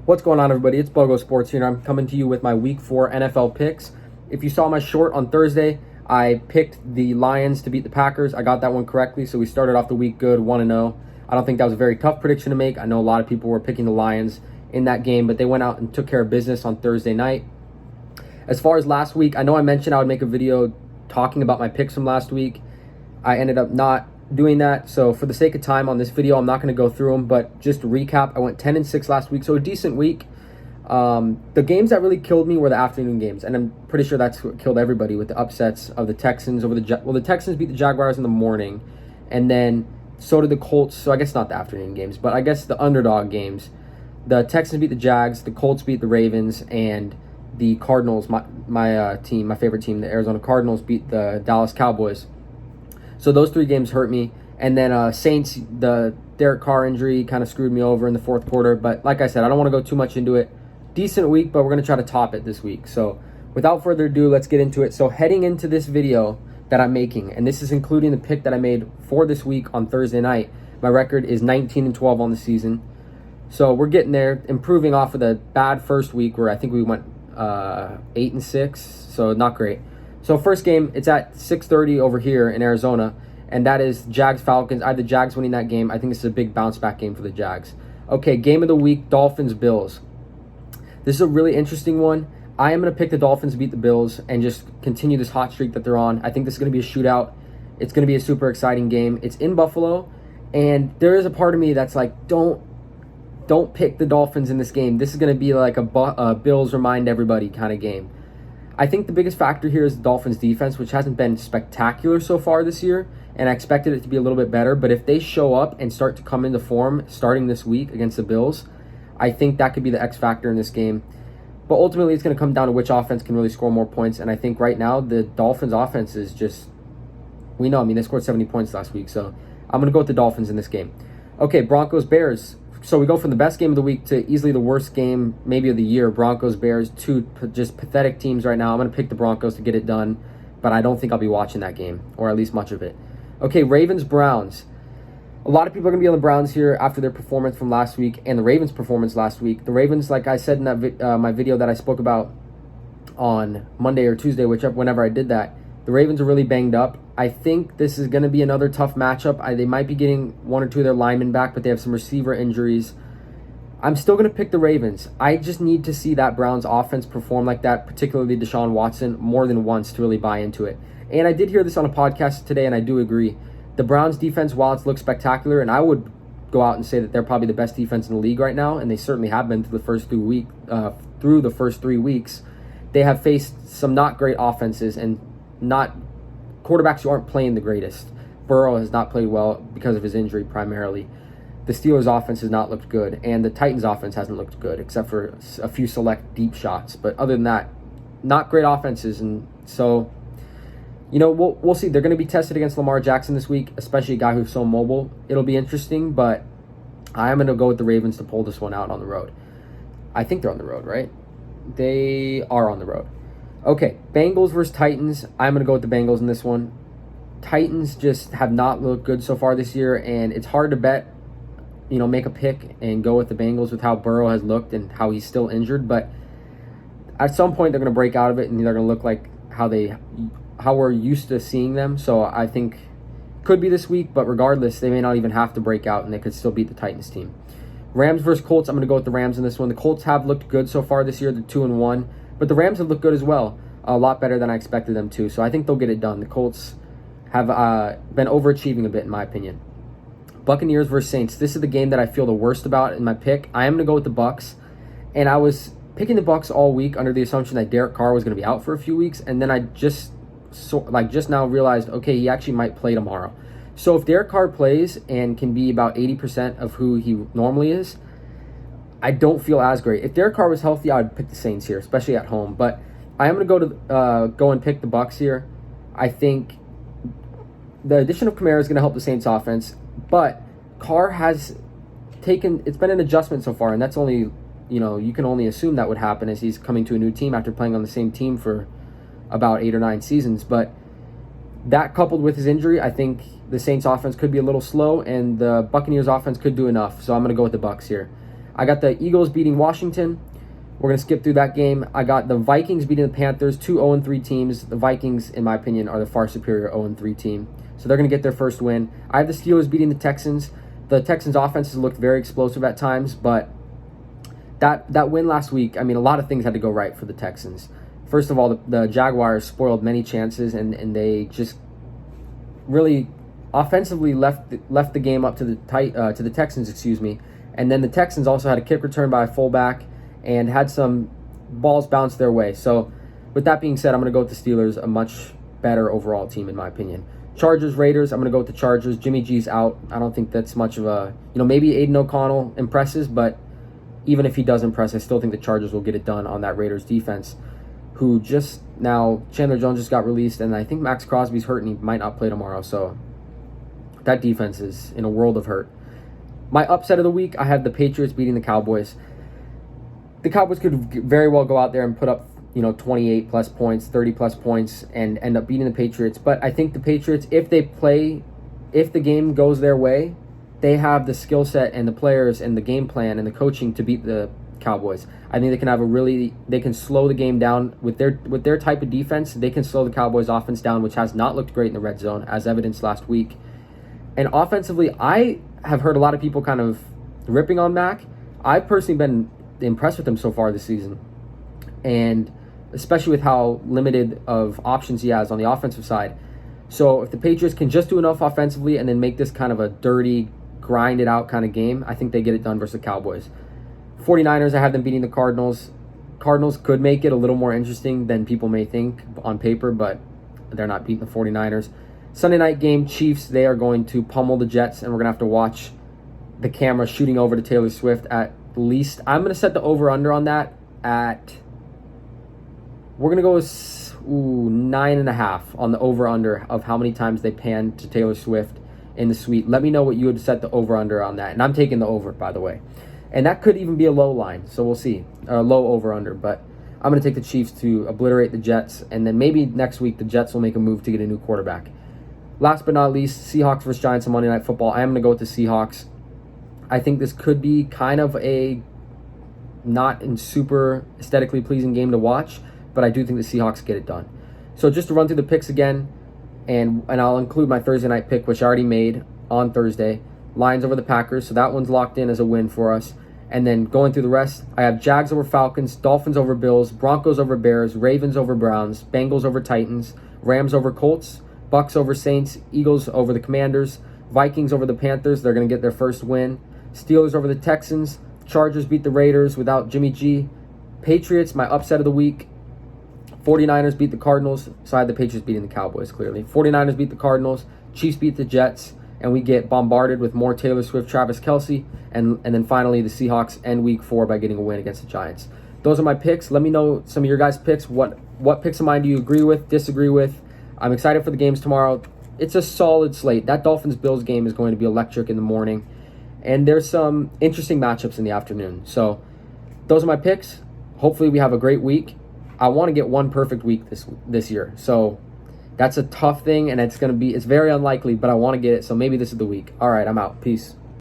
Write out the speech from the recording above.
What's going on, everybody? It's Bogo Sports here, and I'm coming to you with my Week 4 NFL picks. If you saw my short on Thursday, I picked the Lions to beat the Packers. I got that one correctly, so we started off the week good, 1-0. I don't think that was a very tough prediction to make. I know a lot of people were picking the Lions in that game, but they went out and took care of business on Thursday night. As far as last week, I know I mentioned I would make a video talking about my picks from last week. I ended up not doing that, so for the sake of time on this video, I'm not going to go through them, but just to recap, I went 10-6 last week, so a decent week. The games that really killed me were the afternoon games, and I'm pretty sure that's what killed everybody with the upsets of the Texans over the Texans beat the Jaguars in the morning, and then so did the Colts. So I guess not the afternoon games, but I guess the underdog games. The Texans beat the Jags, the Colts beat the Ravens, and the Cardinals, my team, my favorite team, the Arizona Cardinals, beat the Dallas Cowboys. So those three games hurt me. And then Saints, the Derek Carr injury kind of screwed me over in the fourth quarter. But like I said, I don't want to go too much into it. Decent week, but we're going to try to top it this week. So without further ado, let's get into it. So heading into this video that I'm making, and this is including the pick that I made for this week on Thursday night, my record is 19-12 on the season. So we're getting there, improving off of the bad first week where I think we went 8-6, so not great. So first game, it's at 6:30 over here in Arizona, and that is Jags-Falcons. I have the Jags winning that game. I think this is a big bounce-back game for the Jags. Okay, game of the week, Dolphins-Bills. This is a really interesting one. I am going to pick the Dolphins to beat the Bills and just continue this hot streak that they're on. I think this is going to be a shootout. It's going to be a super exciting game. It's in Buffalo, and there is a part of me that's like, don't pick the Dolphins in this game. This is going to be like a Bills remind everybody kind of game. I think the biggest factor here is the Dolphins' defense, which hasn't been spectacular so far this year, and I expected it to be a little bit better. But if they show up and start to come into form starting this week against the Bills, I think that could be the X factor in this game. But ultimately, it's going to come down to which offense can really score more points. And I think right now, the Dolphins' offense is just, we know, they scored 70 points last week. So I'm going to go with the Dolphins in this game. Okay, Broncos-Bears. So we go from the best game of the week to easily the worst game maybe of the year. Broncos-Bears, two just pathetic teams right now. I'm going to pick the Broncos to get it done, but I don't think I'll be watching that game, or at least much of it. Okay, Ravens-Browns. A lot of people are going to be on the Browns here after their performance from last week and the Ravens' performance last week. The Ravens, like I said in that my video that I spoke about on Monday or Tuesday, whenever I did that, the Ravens are really banged up. I think this is going to be another tough matchup. They might be getting one or two of their linemen back, but they have some receiver injuries. I'm still going to pick the Ravens. I just need to see that Browns offense perform like that, particularly Deshaun Watson, more than once to really buy into it. And I did hear this on a podcast today, and I do agree. The Browns defense, while it's looked spectacular, and I would go out and say that they're probably the best defense in the league right now, and they certainly have been through the first 3 weeks, they have faced some not great offenses and not quarterbacks who aren't playing the greatest. Burrow has not played well because of his injury primarily. The Steelers' offense has not looked good, and the Titans' offense hasn't looked good, except for a few select deep shots. But other than that, not great offenses, and so, we'll see. They're going to be tested against Lamar Jackson this week, especially a guy who's so mobile. It'll be interesting, but I'm going to go with the Ravens to pull this one out on the road. I think they're on the road, right? They are on the road. Okay, Bengals versus Titans. I'm going to go with the Bengals in this one. Titans just have not looked good so far this year, and it's hard to bet, make a pick and go with the Bengals with how Burrow has looked and how he's still injured. But at some point, they're going to break out of it, and they're going to look like how we're used to seeing them. So I think could be this week, but regardless, they may not even have to break out, and they could still beat the Titans team. Rams versus Colts. I'm going to go with the Rams in this one. The Colts have looked good so far this year. They're 2-1. But the Rams have looked good as well, a lot better than I expected them to. So I think they'll get it done. The Colts have been overachieving a bit, in my opinion. Buccaneers versus Saints. This is the game that I feel the worst about in my pick. I am going to go with the Bucs. And I was picking the Bucs all week under the assumption that Derek Carr was going to be out for a few weeks. And then I just now realized, okay, he actually might play tomorrow. So if Derek Carr plays and can be about 80% of who he normally is, I don't feel as great. If Derek Carr was healthy, I would pick the Saints here, especially at home. But I am going to go and pick the Bucs here. I think the addition of Kamara is going to help the Saints offense, but Carr has it's been an adjustment so far, and that's only, you can only assume that would happen as he's coming to a new team after playing on the same team for about 8 or 9 seasons. But that coupled with his injury, I think the Saints offense could be a little slow, and the Buccaneers offense could do enough. So I'm going to go with the Bucs here. I got the Eagles beating Washington. We're going to skip through that game. I got the Vikings beating the Panthers, two 0-3 teams. The Vikings, in my opinion, are the far superior 0-3 team. So they're going to get their first win. I have the Steelers beating the Texans. The Texans' offenses looked very explosive at times, but that win last week, I mean, a lot of things had to go right for the Texans. First of all, the Jaguars spoiled many chances, and they just really offensively left the game up to the Texans, excuse me. And then the Texans also had a kick return by a fullback and had some balls bounce their way. So with that being said, I'm going to go with the Steelers, a much better overall team in my opinion. Chargers, Raiders, I'm going to go with the Chargers. Jimmy G's out. I don't think that's much of a, maybe Aiden O'Connell impresses, but even if he does impress, I still think the Chargers will get it done on that Raiders defense, who just now, Chandler Jones just got released, and I think Max Crosby's hurt and he might not play tomorrow. So that defense is in a world of hurt. My upset of the week, I had the Patriots beating the Cowboys. The Cowboys could very well go out there and put up, 28 plus points, 30 plus points, and end up beating the Patriots. But I think the Patriots, if the game goes their way, they have the skill set and the players and the game plan and the coaching to beat the Cowboys. I think they can they can slow the game down with their type of defense. They can slow the Cowboys offense down, which has not looked great in the red zone, as evidenced last week. And offensively, I have heard a lot of people kind of ripping on Mac. I've personally been impressed with him so far this season, and especially with how limited of options he has on the offensive side. So if the Patriots can just do enough offensively and then make this kind of a dirty, grind it out kind of game, I think they get it done versus the Cowboys. 49ers, I have them beating the Cardinals. Cardinals could make it a little more interesting than people may think on paper, but they're not beating the 49ers. Sunday night game, Chiefs, they are going to pummel the Jets, and we're going to have to watch the camera shooting over to Taylor Swift at least. I'm going to set the over-under on that at, we're going to go with 9.5 on the over-under of how many times they pan to Taylor Swift in the suite. Let me know what you would set the over-under on that. And I'm taking the over, by the way. And that could even be a low line, so we'll see. A low over-under, but I'm going to take the Chiefs to obliterate the Jets, and then maybe next week the Jets will make a move to get a new quarterback. Last but not least, Seahawks versus Giants on Monday Night Football. I am going to go with the Seahawks. I think this could be kind of a not in super aesthetically pleasing game to watch, but I do think the Seahawks get it done. So just to run through the picks again, and I'll include my Thursday night pick, which I already made on Thursday. Lions over the Packers, so that one's locked in as a win for us. And then going through the rest, I have Jags over Falcons, Dolphins over Bills, Broncos over Bears, Ravens over Browns, Bengals over Titans, Rams over Colts, Bucks over Saints, Eagles over the Commanders, Vikings over the Panthers. They're going to get their first win. Steelers over the Texans, Chargers beat the Raiders without Jimmy G. Patriots, my upset of the week. 49ers beat the Cardinals, so I had the Patriots beating the Cowboys, clearly. 49ers beat the Cardinals, Chiefs beat the Jets, and we get bombarded with more Taylor Swift, Travis Kelce, and then finally the Seahawks end week 4 by getting a win against the Giants. Those are my picks. Let me know some of your guys' picks. What picks of mine do you agree with, disagree with? I'm excited for the games tomorrow. It's a solid slate. That Dolphins-Bills game is going to be electric in the morning, and there's some interesting matchups in the afternoon. So those are my picks. Hopefully we have a great week. I want to get one perfect week this year. So that's a tough thing, and it's very unlikely, but I want to get it. So maybe this is the week. All right, I'm out. Peace.